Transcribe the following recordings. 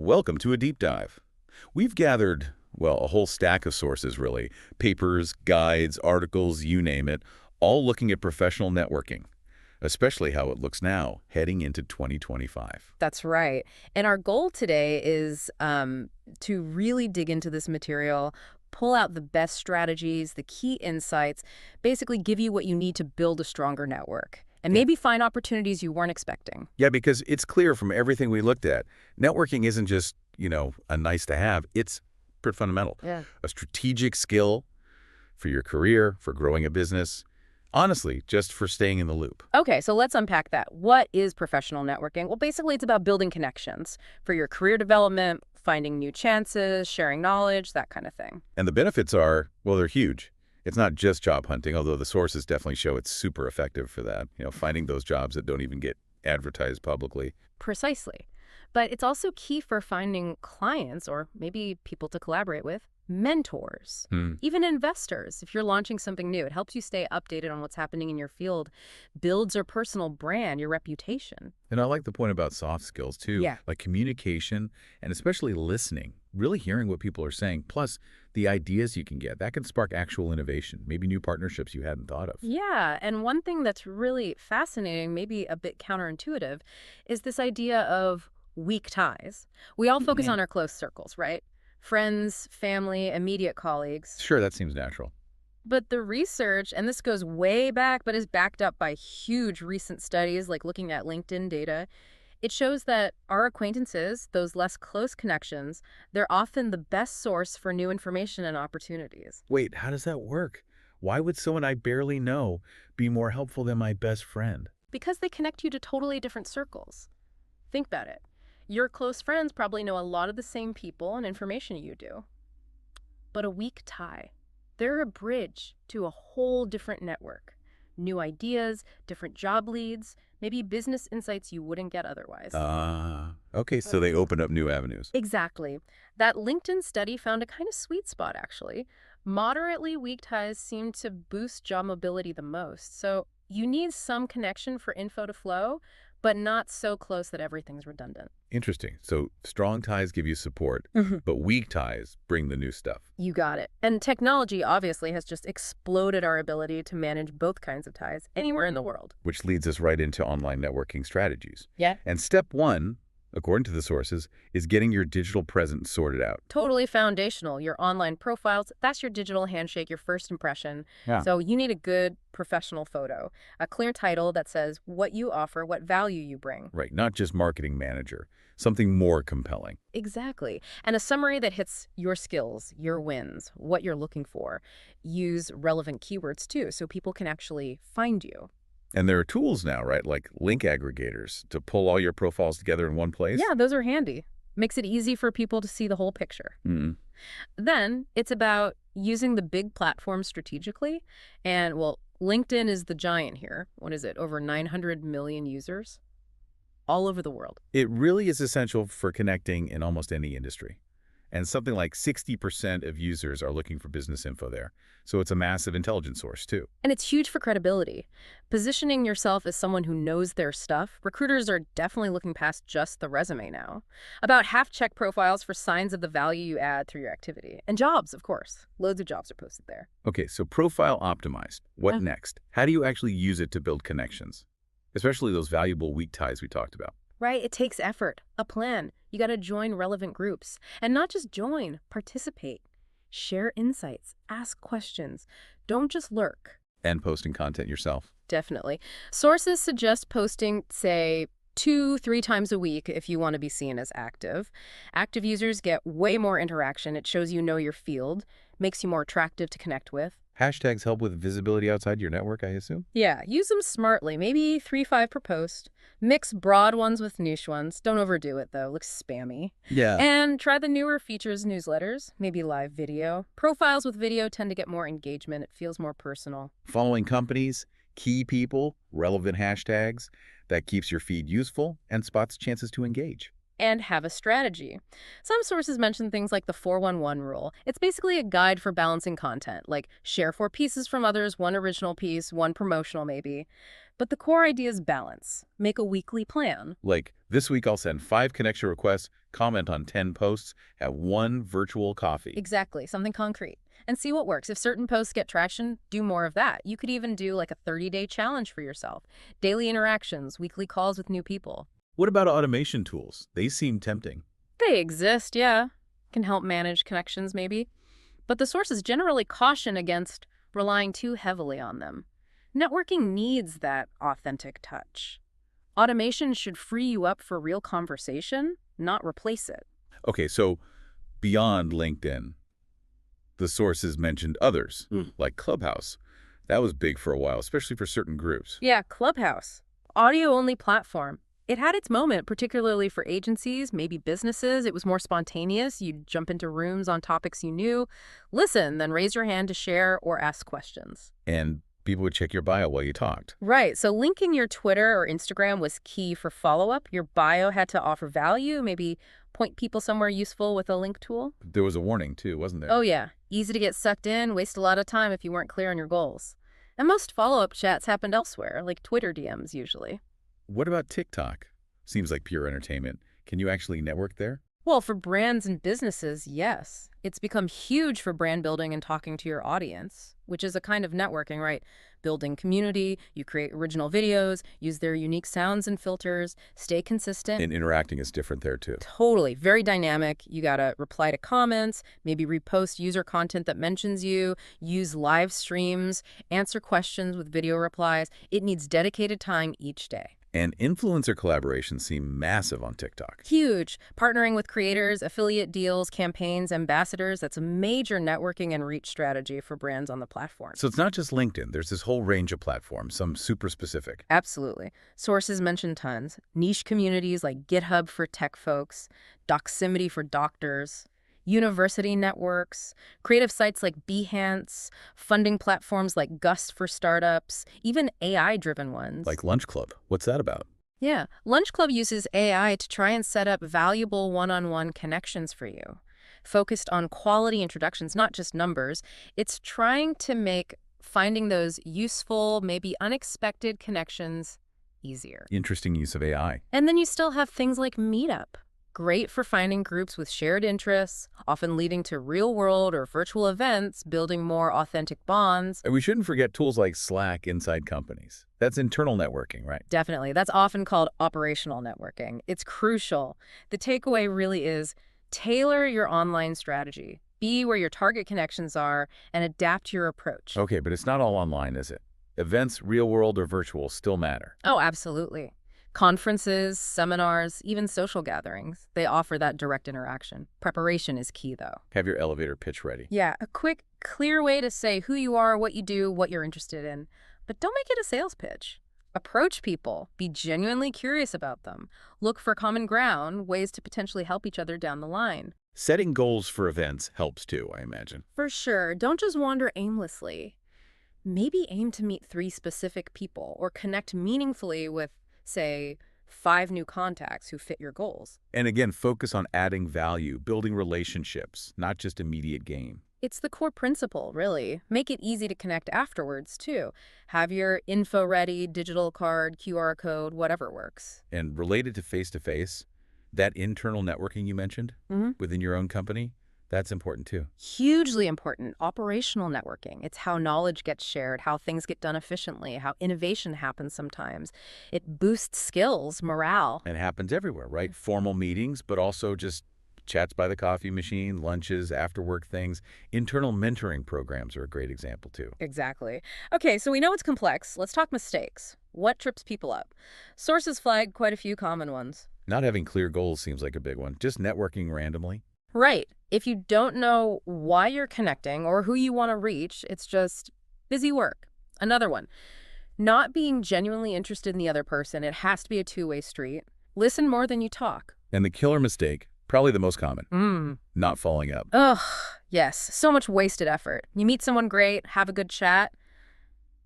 Welcome to a deep dive. We've gathered, well, a whole stack of sources, really. Papers, guides, articles, you name it, all looking at professional networking, especially how it looks now, heading into 2025. That's right. And our goal today is to really dig into this material, pull out the best strategies, the key insights, basically give you what you need to build a stronger network, and Yeah. maybe find opportunities you weren't expecting. Yeah, because it's clear from everything we looked at, networking isn't just, a nice to have. It's pretty fundamental. Yeah. A strategic skill for your career, for growing a business, honestly, just for staying in the loop. Okay, so let's unpack that. What is professional networking? Well, basically, it's about building connections for your career development, finding new chances, sharing knowledge, that kind of thing. And the benefits are, well, they're huge. It's not just job hunting, although the sources definitely show it's super effective for that, finding those jobs that don't even get advertised publicly. Precisely. But it's also key for finding clients or maybe people to collaborate with, mentors, Hmm. even investors. If you're launching something new, it helps you stay updated on what's happening in your field, builds your personal brand, your reputation. And I like the point about soft skills, too, Yeah. like communication and especially listening, really hearing what people are saying, plus the ideas you can get. That can spark actual innovation, maybe new partnerships you hadn't thought of. Yeah, and one thing that's really fascinating, maybe a bit counterintuitive, is this idea of weak ties. We all focus Mhm. on our close circles, right? Friends, family, immediate colleagues. Sure, that seems natural. But the research, and this goes way back, but is backed up by huge recent studies, like looking at LinkedIn data, it shows that our acquaintances, those less close connections, they're often the best source for new information and opportunities. Wait, how does that work? Why would someone I barely know be more helpful than my best friend? Because they connect you to totally different circles. Think about it. Your close friends probably know a lot of the same people and information you do. But a weak tie, they're a bridge to a whole different network. New ideas, different job leads, maybe business insights you wouldn't get otherwise. Okay, so they open up new avenues. Exactly. That LinkedIn study found a kind of sweet spot, actually. Moderately weak ties seem to boost job mobility the most. So you need some connection for info to flow, but not so close that everything's redundant. Interesting. So strong ties give you support, but weak ties bring the new stuff. You got it. And technology obviously has just exploded our ability to manage both kinds of ties anywhere in the world. Which leads us right into online networking strategies. Yeah. And step one, according to the sources, is getting your digital presence sorted out. Totally foundational. Your online profiles, that's your digital handshake, your first impression. Yeah. So you need a good professional photo, a clear title that says what you offer, what value you bring. Right, not just marketing manager, something more compelling. Exactly. And a summary that hits your skills, your wins, what you're looking for. Use relevant keywords too, so people can actually find you. And there are tools now, right, like link aggregators to pull all your profiles together in one place. Yeah, those are handy. Makes it easy for people to see the whole picture. Mm. Then it's about using the big platforms strategically. And, well, LinkedIn is the giant here. What is it? Over 900 million users all over the world. It really is essential for connecting in almost any industry. And something like 60% of users are looking for business info there. So it's a massive intelligence source, too. And it's huge for credibility. Positioning yourself as someone who knows their stuff, recruiters are definitely looking past just the resume now. About half check profiles for signs of the value you add through your activity. And jobs, of course. Loads of jobs are posted there. Okay, so profile optimized. What Uh. next? How do you actually use it to build connections? Especially those valuable weak ties we talked about. Right? It takes effort, a plan. You got to join relevant groups. And not just join, participate. Share insights, ask questions. Don't just lurk. And posting content yourself. Definitely. Sources suggest posting, say, 2-3 times a week if you want to be seen as active. Active users get way more interaction. It shows you know your field, makes you more attractive to connect with. Hashtags help with visibility outside your network, I assume? Yeah, use them smartly. Maybe 3-5 per post. Mix broad ones with niche ones. Don't overdo it, though. Looks spammy. Yeah. And try the newer features newsletters, maybe live video. Profiles with video tend to get more engagement. It feels more personal. Following companies, key people, relevant hashtags. That keeps your feed useful and spots chances to engage. And have a strategy. Some sources mention things like the 4-1-1 rule. It's basically a guide for balancing content, like share 4 pieces from others, 1 original piece, 1 promotional maybe. But the core idea is balance. Make a weekly plan. Like, this week I'll send 5 connection requests, comment on 10 posts, have 1 virtual coffee. Exactly, something concrete. And see what works. If certain posts get traction, do more of that. You could even do like a 30-day challenge for yourself. Daily interactions, weekly calls with new people. What about automation tools? They seem tempting. They exist, yeah. Can help manage connections, maybe. But the sources generally caution against relying too heavily on them. Networking needs that authentic touch. Automation should free you up for real conversation, not replace it. Okay, so beyond LinkedIn, the sources mentioned others, like Clubhouse. That was big for a while, especially for certain groups. Yeah, Clubhouse. Audio-only platform. It had its moment, particularly for agencies, maybe businesses. It was more spontaneous. You'd jump into rooms on topics you knew, listen, then raise your hand to share or ask questions. And people would check your bio while you talked. Right, so linking your Twitter or Instagram was key for follow-up. Your bio had to offer value, maybe point people somewhere useful with a link tool. There was a warning, too, wasn't there? Oh yeah, easy to get sucked in, waste a lot of time if you weren't clear on your goals. And most follow-up chats happened elsewhere, like Twitter DMs usually. What about TikTok? Seems like pure entertainment. Can you actually network there? Well, for brands and businesses, yes. It's become huge for brand building and talking to your audience, which is a kind of networking, right? Building community, you create original videos, use their unique sounds and filters, stay consistent. And interacting is different there, too. Totally. Very dynamic. You gotta reply to comments, maybe repost user content that mentions you, use live streams, answer questions with video replies. It needs dedicated time each day. And influencer collaborations seem massive on TikTok. Huge. Partnering with creators, affiliate deals, campaigns, ambassadors, that's a major networking and reach strategy for brands on the platform. So it's not just LinkedIn. There's this whole range of platforms, some super specific. Absolutely. Sources mention tons. Niche communities like GitHub for tech folks, Doximity for doctors, university networks, creative sites like Behance, funding platforms like Gust for startups, even AI-driven ones. Like Lunch Club. What's that about? Yeah, Lunch Club uses AI to try and set up valuable one-on-one connections for you. Focused on quality introductions, not just numbers. It's trying to make finding those useful, maybe unexpected connections easier. Interesting use of AI. And then you still have things like Meetup. Great for finding groups with shared interests, often leading to real-world or virtual events, building more authentic bonds. And we shouldn't forget tools like Slack inside companies. That's internal networking, right? Definitely. That's often called operational networking. It's crucial. The takeaway really is tailor your online strategy. Be where your target connections are and adapt your approach. Okay, but it's not all online, is it? Events, real world or virtual, still matter. Oh, absolutely. Conferences, seminars, even social gatherings, they offer that direct interaction. Preparation is key, though. Have your elevator pitch ready. Yeah, a quick, clear way to say who you are, what you do, what you're interested in. But don't make it a sales pitch. Approach people. Be genuinely curious about them. Look for common ground, ways to potentially help each other down the line. Setting goals for events helps too, I imagine. For sure, don't just wander aimlessly. Maybe aim to meet 3 specific people or connect meaningfully with, say, 5 new contacts who fit your goals. And again, focus on adding value, building relationships, not just immediate gain. It's the core principle, really. Make it easy to connect afterwards, too. Have your info ready, digital card, QR code, whatever works. And related to face-to-face, that internal networking you mentioned within your own company, that's important too. Hugely important. Operational networking. It's how knowledge gets shared, how things get done efficiently, how innovation happens sometimes. It boosts skills, morale. And it happens everywhere, right? Formal meetings, but also just chats by the coffee machine, lunches, after-work things. Internal mentoring programs are a great example too. Exactly. Okay, so we know it's complex. Let's talk mistakes. What trips people up? Sources flagged quite a few common ones. Not having clear goals seems like a big one. Just networking randomly. Right. If you don't know why you're connecting or who you want to reach, it's just busy work. Another one, not being genuinely interested in the other person. It has to be a two-way street. Listen more than you talk. And the killer mistake, probably the most common, not following up. Ugh, yes. So much wasted effort. You meet someone great, have a good chat,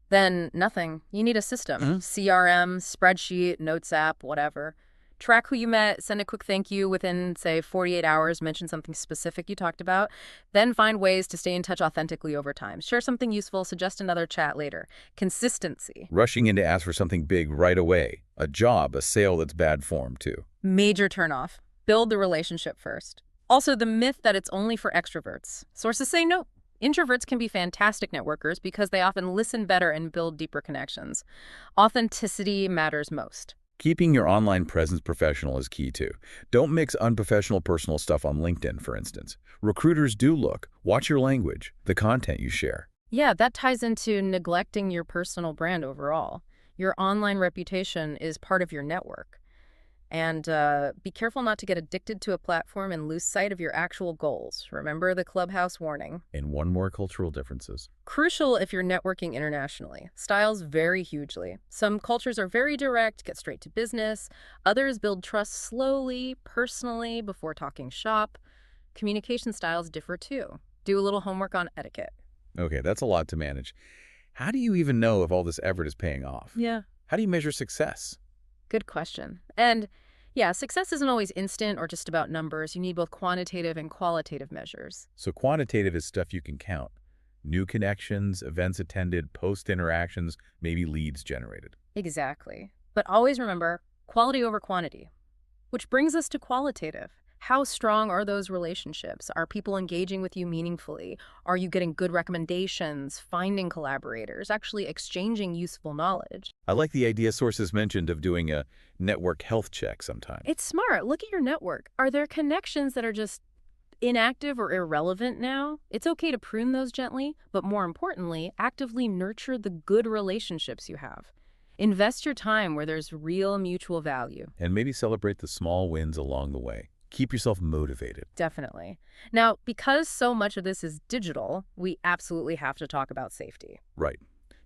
then nothing. You need a system. CRM, spreadsheet, notes app, whatever. Track who you met, send a quick thank you within, say, 48 hours, mention something specific you talked about. Then find ways to stay in touch authentically over time. Share something useful, suggest another chat later. Consistency. Rushing in to ask for something big right away. A job, a sale that's bad form, too. Major turnoff. Build the relationship first. Also, the myth that it's only for extroverts. Sources say no. Introverts can be fantastic networkers because they often listen better and build deeper connections. Authenticity matters most. Keeping your online presence professional is key, too. Don't mix unprofessional personal stuff on LinkedIn, for instance. Recruiters do look. Watch your language, the content you share. Yeah, that ties into neglecting your personal brand overall. Your online reputation is part of your network. And be careful not to get addicted to a platform and lose sight of your actual goals. Remember the Clubhouse warning. And one more, cultural differences. Crucial if you're networking internationally. Styles vary hugely. Some cultures are very direct, get straight to business. Others build trust slowly, personally, before talking shop. Communication styles differ too. Do a little homework on etiquette. Okay, that's a lot to manage. How do you even know if all this effort is paying off? Yeah. How do you measure success? Good question. And yeah, success isn't always instant or just about numbers. You need both quantitative and qualitative measures. So quantitative is stuff you can count. New connections, events attended, post interactions, maybe leads generated. Exactly. But always remember, quality over quantity. Which brings us to qualitative. How strong are those relationships? Are people engaging with you meaningfully? Are you getting good recommendations, finding collaborators, actually exchanging useful knowledge? I like the idea sources mentioned of doing a network health check sometime. It's smart. Look at your network. Are there connections that are just inactive or irrelevant now? It's okay to prune those gently, but more importantly, actively nurture the good relationships you have. Invest your time where there's real mutual value. And maybe celebrate the small wins along the way. Keep yourself motivated. Definitely. Now, because so much of this is digital, we absolutely have to talk about safety. Right.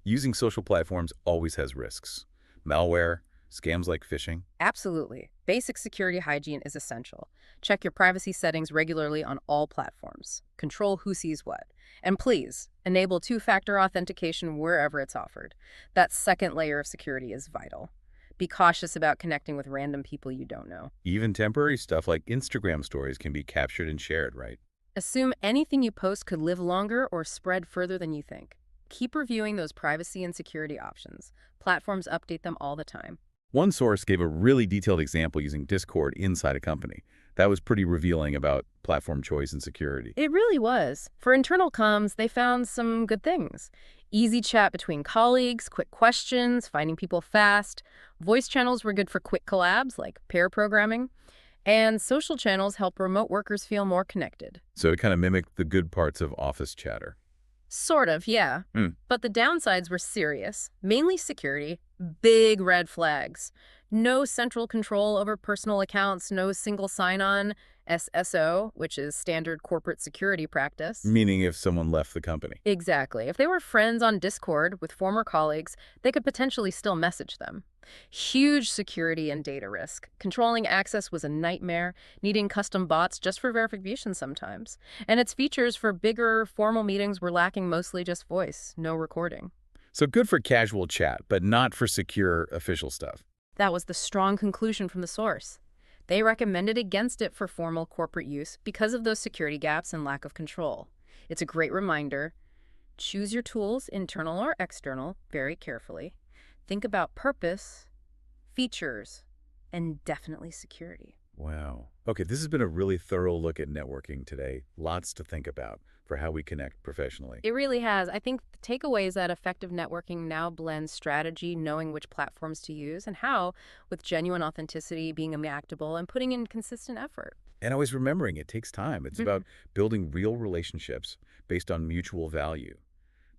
Using social platforms always has risks. Malware, scams like phishing. Absolutely. Basic security hygiene is essential. Check your privacy settings regularly on all platforms. Control who sees what. And please, enable two-factor authentication wherever it's offered. That second layer of security is vital. Be cautious about connecting with random people you don't know. Even temporary stuff like Instagram stories can be captured and shared, right? Assume anything you post could live longer or spread further than you think. Keep reviewing those privacy and security options. Platforms update them all the time. One source gave a really detailed example using Discord inside a company. That was pretty revealing about platform choice and security. It really was. For internal comms, they found some good things. Easy chat between colleagues, quick questions, finding people fast. Voice channels were good for quick collabs, like pair programming. And social channels help remote workers feel more connected. So it kind of mimicked the good parts of office chatter. Sort of, yeah. Hmm. But the downsides were serious. Mainly security, big red flags. No central control over personal accounts, no single sign-on, SSO, which is standard corporate security practice. Meaning if someone left the company. Exactly. If they were friends on Discord with former colleagues, they could potentially still message them. Huge security and data risk. Controlling access was a nightmare, needing custom bots just for verification sometimes. And its features for bigger, formal meetings were lacking mostly just voice, no recording. So good for casual chat, but not for secure official stuff. That was the strong conclusion from the source. They recommended against it for formal corporate use because of those security gaps and lack of control. It's a great reminder. Choose your tools, internal or external, very carefully. Think about purpose, features, and definitely security. Wow. Okay, this has been a really thorough look at networking today. Lots to think about for how we connect professionally. It really has. I think the takeaway is that effective networking now blends strategy, knowing which platforms to use, and how, with genuine authenticity, being adaptable, and putting in consistent effort. And always remembering it takes time. It's about building real relationships based on mutual value.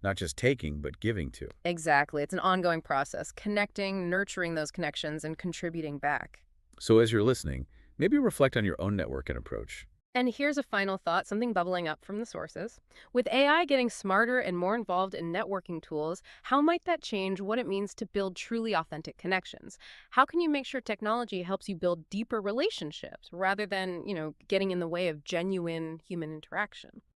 Not just taking, but giving too. Exactly. It's an ongoing process, connecting, nurturing those connections, and contributing back. So as you're listening, maybe reflect on your own network and approach. And here's a final thought, something bubbling up from the sources. With AI getting smarter and more involved in networking tools, how might that change what it means to build truly authentic connections? How can you make sure technology helps you build deeper relationships rather than, getting in the way of genuine human interaction?